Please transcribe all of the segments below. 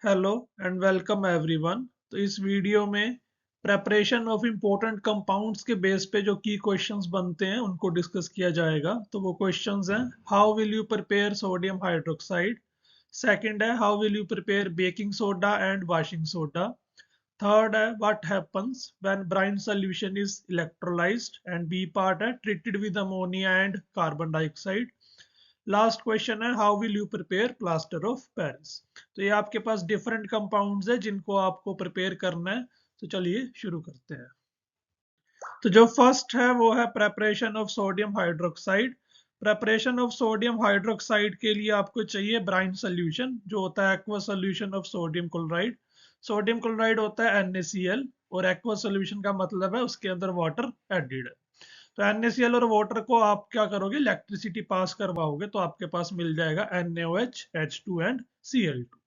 Hello and welcome everyone. तो इस video में प्रेपरेशन ऑफ इम्पोर्टेंट कंपाउंड्स के बेस पे जो की क्वेश्चंस बनते हैं उनको डिस्कस किया जाएगा। तो वो क्वेश्चंस हैं, how will you prepare sodium hydroxide. Second है, how will you prepare baking soda and washing soda. Third है, what happens when brine solution is electrolysed. And B part है, treated with ammonia and carbon dioxide. Last question है, how will you prepare plaster of Paris. तो ये आपके पास different compounds है जिनको आपको prepare करना है। तो चलिए शुरू करते हैं। तो जो फर्स्ट है वो है preparation of sodium hydroxide. Preparation of sodium hydroxide के लिए आपको चाहिए ब्राइन सोल्यूशन जो होता है aqua solution of sodium chloride. Sodium chloride होता है NaCl और एक्वा सोल्यूशन का मतलब है उसके अंदर वाटर एडिड है। तो NaCl और वाटर को आप क्या करोगे, इलेक्ट्रिसिटी पास करवाओगे तो आपके पास मिल जाएगा NaOH, H2 and Cl2।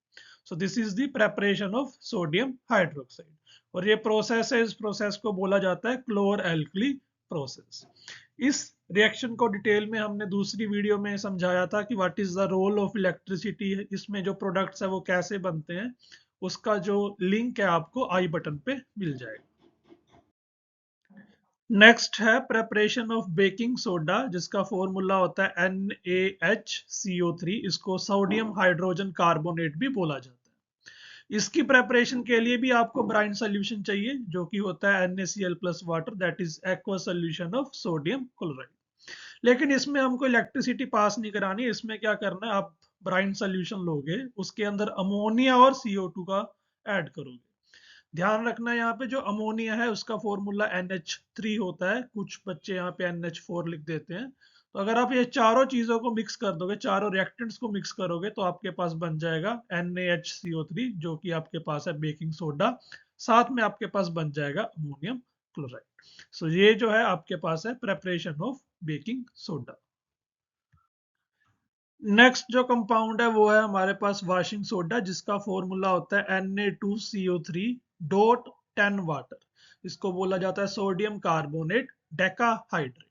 So this is the preparation of sodium hydroxide और ये प्रोसेस है, इस प्रोसेस को बोला जाता है क्लोर एल्कली प्रोसेस। इस रिएक्शन को डिटेल में हमने दूसरी वीडियो में समझाया था कि what is the role of electricity, इसमें जो प्रोडक्ट्स है वो कैसे बनते हैं। उसका जो लिंक है आपको आई बटन पे मिल जाएगा। नेक्स्ट है प्रेपरेशन ऑफ बेकिंग सोडा जिसका फॉर्मूला होता है NaHCO3। इसको सोडियम हाइड्रोजन कार्बोनेट भी बोला जाता है। इसकी प्रेपरेशन के लिए भी आपको ब्राइन सोल्यूशन चाहिए जो कि होता है NaCl plus water, that is aqua solution of sodium chloride. लेकिन इसमें हमको इलेक्ट्रिसिटी पास नहीं करानी, इसमें क्या करना है, आप ब्राइन सोल्यूशन लोगे उसके अंदर अमोनिया और CO2 का ऐड करोगे। ध्यान रखना यहाँ पे जो अमोनिया है उसका फॉर्मूला NH3 होता है, कुछ बच्चे यहाँ पे NH4 लिख देते हैं। तो अगर आप ये चारों चीजों को मिक्स कर दोगे, चारों रिएक्टेंट्स को मिक्स करोगे तो आपके पास बन जाएगा NaHCO3 जो कि आपके पास है बेकिंग सोडा। साथ में आपके पास बन जाएगा अमोनियम क्लोराइड। सो ये जो है आपके पास है preparation of baking soda. Next जो कंपाउंड है वो है हमारे पास वॉशिंग सोडा जिसका फॉर्मूला होता है Na2CO3 डॉट 10 वाटर। इसको बोला जाता है सोडियम कार्बोनेट डेकाहाइड्रेट।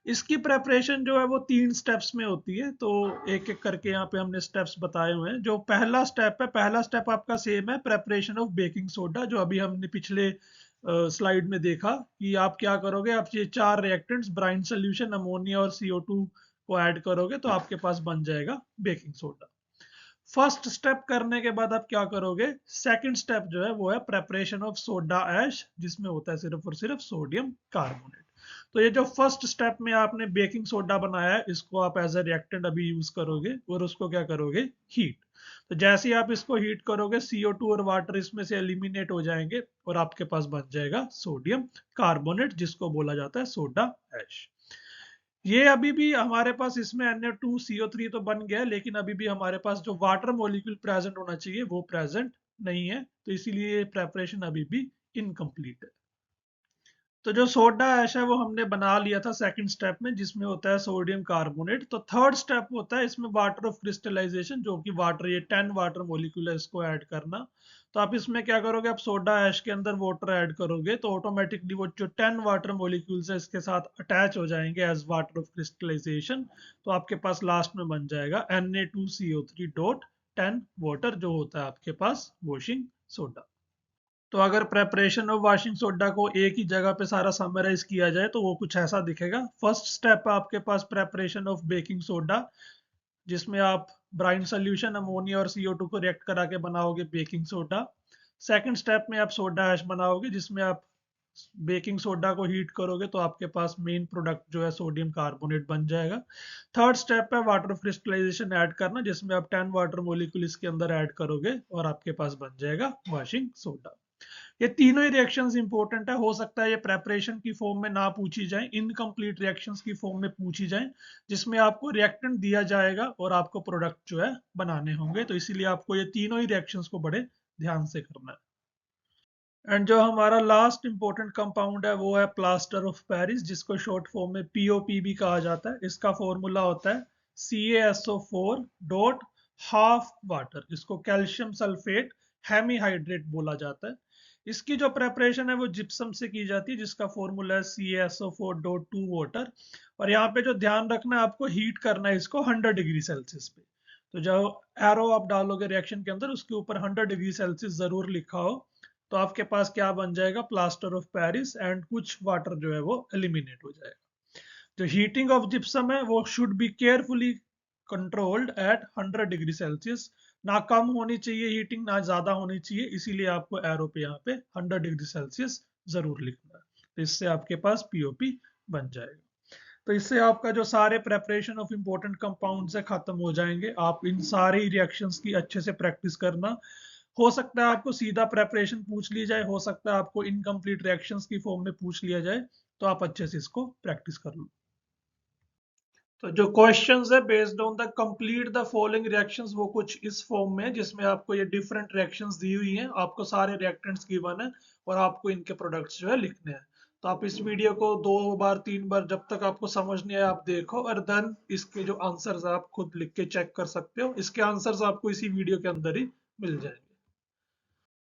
इसकी प्रेपरेशन जो है वो 3 स्टेप्स में होती है। तो एक एक करके यहाँ पे हमने स्टेप्स बताए हुए हैं। जो पहला स्टेप है, पहला स्टेप आपका सेम है, प्रेपरेशन ऑफ बेकिंग सोडा, जो अभी हमने पिछले स्लाइड में देखा कि आप क्या करोगे, आप ये 4 रिएक्टेंट्स ब्राइन सोल्यूशन, अमोनिया और CO2 को ऐड करोगे तो आपके पास बन जाएगा बेकिंग सोडा। फर्स्ट स्टेप करने के बाद आप क्या करोगे, सेकंड स्टेप जो है वो है प्रेपरेशन ऑफ सोडा ऐश जिसमें होता है सिर्फ और सिर्फ सोडियम कार्बोनेट। तो ये जो फर्स्ट स्टेप में आपने बेकिंग सोडा बनाया है इसको आप एज ए रिएक्टेंट अभी यूज करोगे और उसको क्या करोगे, हीट। तो जैसे ही आप इसको हीट करोगे CO2 और वाटर इसमें से एलिमिनेट हो जाएंगे और आपके पास बन जाएगा सोडियम कार्बोनेट जिसको बोला जाता है सोडा ऐश। ये अभी भी हमारे पास इसमें Na2CO3 तो बन गया है, लेकिन अभी भी हमारे पास जो वाटर मॉलिक्यूल प्रेजेंट होना चाहिए वो प्रेजेंट नहीं है, तो इसीलिए प्रेपरेशन अभी भी इनकम्प्लीट है। तो जो सोडा ऐश है वो हमने बना लिया था सेकंड स्टेप में जिसमें होता है सोडियम कार्बोनेट। तो थर्ड स्टेप होता है इसमें वाटर ऑफ क्रिस्टलाइजेशन, जो कि वाटर, ये 10 वाटर मॉलिक्यूल है, इसको ऐड करना। तो आप इसमें क्या करोगे, आप सोडा ऐश के अंदर वाटर ऐड करोगे तो ऑटोमेटिकली वो जो 10 वाटर मॉलिक्यूल्स है इसके साथ अटैच हो जाएंगे एज वाटर ऑफ क्रिस्टलाइजेशन। तो आपके पास लास्ट में बन जाएगा Na2CO3 डॉट 10 वाटर जो होता है आपके पास वॉशिंग सोडा। तो अगर प्रेपरेशन ऑफ वॉशिंग सोडा को एक ही जगह पे सारा समराइज किया जाए तो वो कुछ ऐसा दिखेगा। फर्स्ट स्टेप है आपके पास प्रेपरेशन ऑफ बेकिंग सोडा जिसमें आप ब्राइन सोल्यूशन, अमोनिया और CO2 को रिएक्ट करा के बनाओगे बेकिंग सोडा। सेकंड स्टेप में आप सोडा ऐश बनाओगे जिसमें आप बेकिंग सोडा को हीट करोगे तो आपके पास मेन प्रोडक्ट जो है सोडियम कार्बोनेट बन जाएगा। थर्ड स्टेप है वाटर क्रिस्टलाइजेशन ऐड करना जिसमें आप 10 वाटर मोलिक्यूल इसके अंदर ऐड करोगे और आपके पास बन जाएगा वॉशिंग सोडा। ये तीनों ही रिएक्शंस इंपॉर्टेंट है, हो सकता है ये प्रेपरेशन की फॉर्म में ना पूछी जाए, इनकम्प्लीट रिएक्शंस की फॉर्म में पूछी जाए जिसमें आपको रिएक्टेंट दिया जाएगा और आपको प्रोडक्ट जो है बनाने होंगे। तो इसीलिए आपको ये तीनों ही रिएक्शंस को बड़े ध्यान से करना है। एंड जो हमारा लास्ट इंपॉर्टेंट कंपाउंड है वो है प्लास्टर ऑफ पेरिस जिसको शॉर्ट फॉर्म में POP भी कहा जाता है। इसका फॉर्मूला होता है CaSO4 डॉट हाफ वाटर। इसको कैल्शियम सल्फेट हेमीहाइड्रेट बोला जाता है। इसकी जो प्रेपरेशन है वो जिप्सम से की जाती है जिसका फॉर्मूला है CaSO4 डॉट 2 वाटर। और यहाँ पे जो ध्यान रखना है आपको, हीट करना है इसको 100 डिग्री सेल्सियस पे। तो जो एरो आप डालोगे रिएक्शन के अंदर उसके ऊपर 100 डिग्री सेल्सियस जरूर लिखा हो, तो आपके पास क्या बन जाएगा, प्लास्टर ऑफ पेरिस, एंड कुछ वाटर जो है वो एलिमिनेट हो जाएगा। जो हीटिंग ऑफ जिप्सम है वो should be carefully controlled at 100 degree Celsius, ना कम होनी चाहिए हीटिंग ना ज्यादा होनी चाहिए, इसीलिए आपको एरो पे यहाँ पे 100 डिग्री सेल्सियस जरूर लिखना है। तो इससे आपके पास पीओपी बन जाएगा। तो इससे आपका जो सारे प्रेपरेशन ऑफ इंपॉर्टेंट कंपाउंड्स है खत्म हो जाएंगे। आप इन सारी रिएक्शंस की अच्छे से प्रैक्टिस करना। हो सकता है आपको सीधा प्रेपरेशन पूछ ली जाए, हो सकता है आपको इनकम्प्लीट रिएक्शंस की फॉर्म में पूछ लिया जाए, तो आप अच्छे से इसको प्रैक्टिस कर लो। तो जो क्वेश्चंस है based on the complete the following reactions, वो कुछ इस फॉर्म में, जिसमें आपको ये डिफरेंट रिएक्शंस दी हुई हैं, आपको सारे रिएक्टेंट्स गिवन है और आपको इनके प्रोडक्ट्स जो है लिखने हैं। तो आप इस वीडियो को 2 बार 3 बार जब तक आपको समझ नहीं आया आप देखो, और देन इसके जो आंसर्स आप खुद लिख के चेक कर सकते हो। इसके आंसर्स आपको इसी वीडियो के अंदर ही मिल जाएंगे।